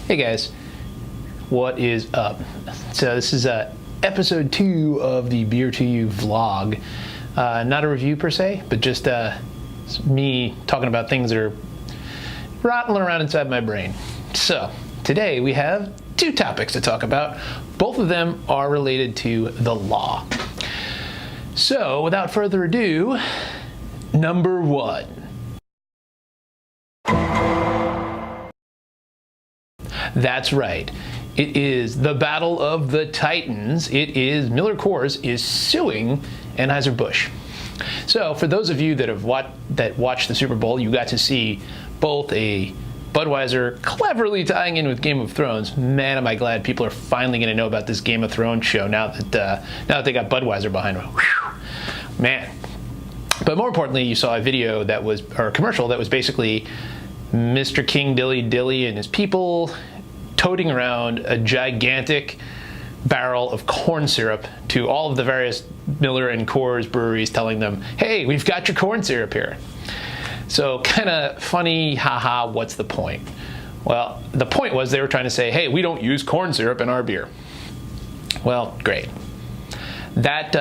Hey guys, what is up? So this is episode 2 of the Beer to You vlog. Not a review per se, but just me talking about things that are rattling around inside my brain. So today we have 2 topics to talk about. Both of them are related to the law. So without further ado, number 1. That's right. It is the battle of the Titans. It is Miller Coors is suing Anheuser-Busch. So for those of you that have watched the Super Bowl, you got to see both a Budweiser cleverly tying in with Game of Thrones. Man, am I glad people are finally going to know about this Game of Thrones show now that they got Budweiser behind them. Whew, man. But more importantly, you saw a video or a commercial that was basically Mr. King Dilly Dilly and his people toting around a gigantic barrel of corn syrup to all of the various Miller and Coors breweries, telling them, hey, we've got your corn syrup here. So kind of funny, haha, what's the point? Well, the point was they were trying to say, hey, we don't use corn syrup in our beer. Well, great. That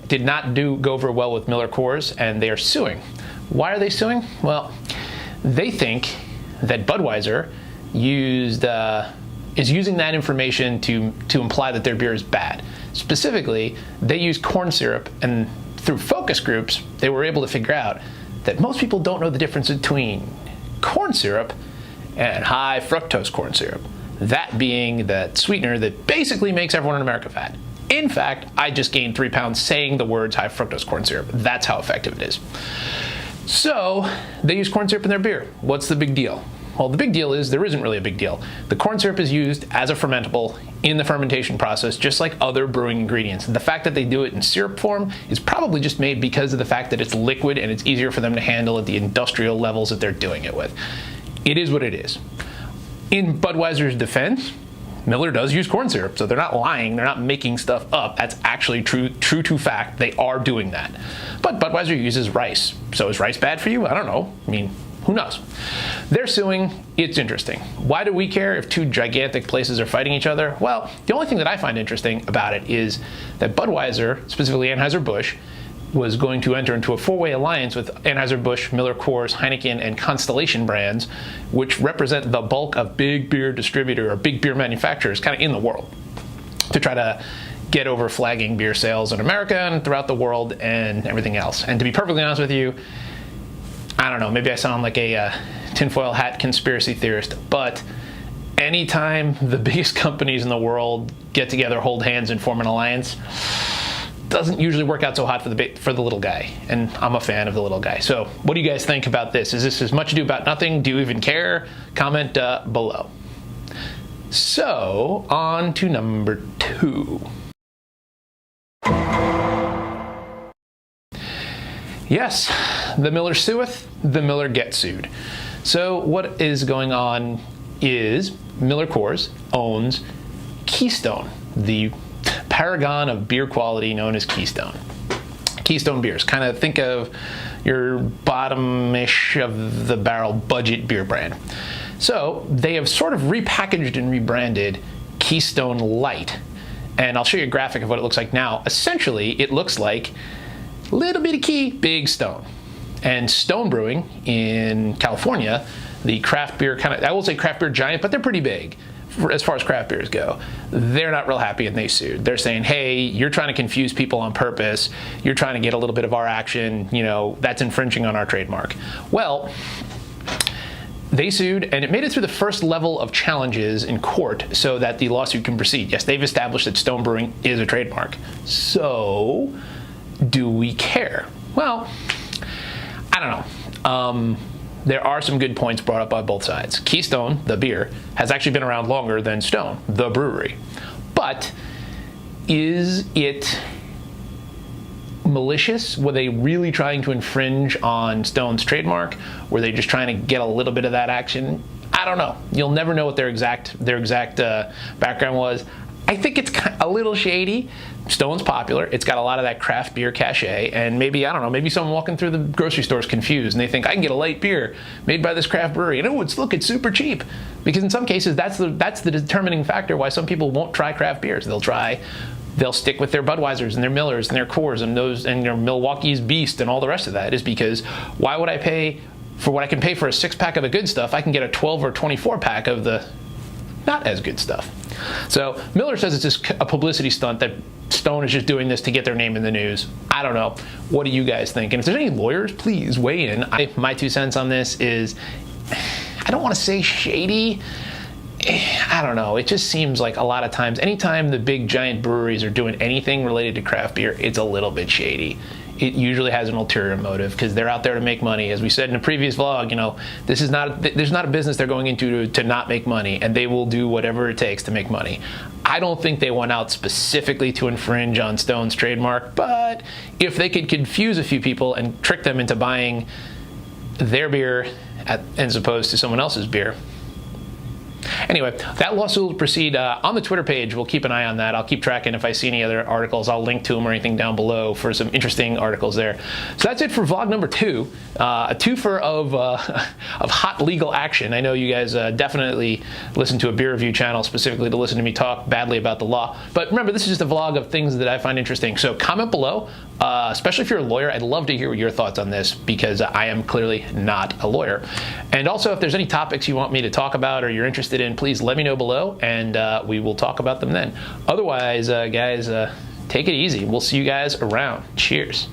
did not go over well with Miller Coors, and they are suing. Why are they suing? Well, they think that Budweiser is using that information to imply that their beer is bad. Specifically, they use corn syrup, and through focus groups, they were able to figure out that most people don't know the difference between corn syrup and high fructose corn syrup. That being that sweetener that basically makes everyone in America fat. In fact, I just gained 3 pounds saying the words high fructose corn syrup. That's how effective it is. So they use corn syrup in their beer. What's the big deal? Well, the big deal is there isn't really a big deal. The corn syrup is used as a fermentable in the fermentation process, just like other brewing ingredients. The fact that they do it in syrup form is probably just made because of the fact that it's liquid and it's easier for them to handle at the industrial levels that they're doing it with. It is what it is. In Budweiser's defense, Miller does use corn syrup, so they're not lying, they're not making stuff up. That's actually true to fact. They are doing that. But Budweiser uses rice. So is rice bad for you? I don't know. I mean, who knows? They're suing. It's interesting. Why do we care if 2 gigantic places are fighting each other? Well, the only thing that I find interesting about it is that Budweiser, specifically Anheuser-Busch, was going to enter into a 4-way alliance with Anheuser-Busch, Miller Coors, Heineken, and Constellation brands, which represent the bulk of big beer distributor or big beer manufacturers kind of in the world, to try to get over flagging beer sales in America and throughout the world and everything else. And to be perfectly honest with you, I don't know, maybe I sound like a tinfoil hat conspiracy theorist, but anytime the biggest companies in the world get together, hold hands, and form an alliance, doesn't usually work out so hot for the little guy, and I'm a fan of the little guy. So what do you guys think about this? Is this as much ado about nothing? Do you even care? Comment below. So on to number 2. Yes, the Miller sueth, the Miller gets sued. So what is going on is Miller Coors owns Keystone, the paragon of beer quality known as Keystone. Keystone beers. Kind of think of your bottom-ish of the barrel budget beer brand. So they have sort of repackaged and rebranded Keystone Light. And I'll show you a graphic of what it looks like now. Essentially, it looks like little bitty key, big Stone. And Stone Brewing in California, the craft beer I will say craft beer giant, but they're pretty big as far as craft beers go. They're not real happy and they sued. They're saying, hey, you're trying to confuse people on purpose. You're trying to get a little bit of our action. You know, that's infringing on our trademark. Well, they sued, and it made it through the first level of challenges in court so that the lawsuit can proceed. Yes, they've established that Stone Brewing is a trademark. So do we care? Well, I don't know. There are some good points brought up by both sides. Keystone, the beer, has actually been around longer than Stone, the brewery. But is it malicious? Were they really trying to infringe on Stone's trademark? Were they just trying to get a little bit of that action? I don't know. You'll never know what their exact background was. I think it's a little shady. Stone's popular. It's got a lot of that craft beer cachet, and maybe, I don't know, maybe someone walking through the grocery store is confused and they think I can get a light beer made by this craft brewery, and it's super cheap. Because in some cases, that's the determining factor why some people won't try craft beers. They'll stick with their Budweisers and their Millers and their Coors and their Milwaukee's Beast and all the rest of that, is because why would I pay for what I can pay for a 6-pack of the good stuff? I can get a 12 or 24 pack of the not as good stuff. So Miller says it's just a publicity stunt, that Stone is just doing this to get their name in the news. I don't know. What do you guys think? And if there's any lawyers, please weigh in. My 2 cents on this is, I don't want to say shady. I don't know. It just seems like a lot of times, anytime the big giant breweries are doing anything related to craft beer, it's a little bit shady. It usually has an ulterior motive because they're out there to make money. As we said in a previous vlog, there's not a business they're going into to not make money, and they will do whatever it takes to make money. I don't think they went out specifically to infringe on Stone's trademark, but if they could confuse a few people and trick them into buying their beer as opposed to someone else's beer. Anyway, that lawsuit will proceed on the Twitter page. We'll keep an eye on that. I'll keep tracking. If I see any other articles, I'll link to them or anything down below for some interesting articles there. So that's it for vlog number 2, a twofer of hot legal action. I know you guys definitely listen to a beer review channel specifically to listen to me talk badly about the law. But remember, this is just a vlog of things that I find interesting. So comment below, especially if you're a lawyer. I'd love to hear your thoughts on this, because I am clearly not a lawyer. And also, if there's any topics you want me to talk about or you're interested in, please let me know below, and we will talk about them then. Otherwise, guys, take it easy. We'll see you guys around. Cheers.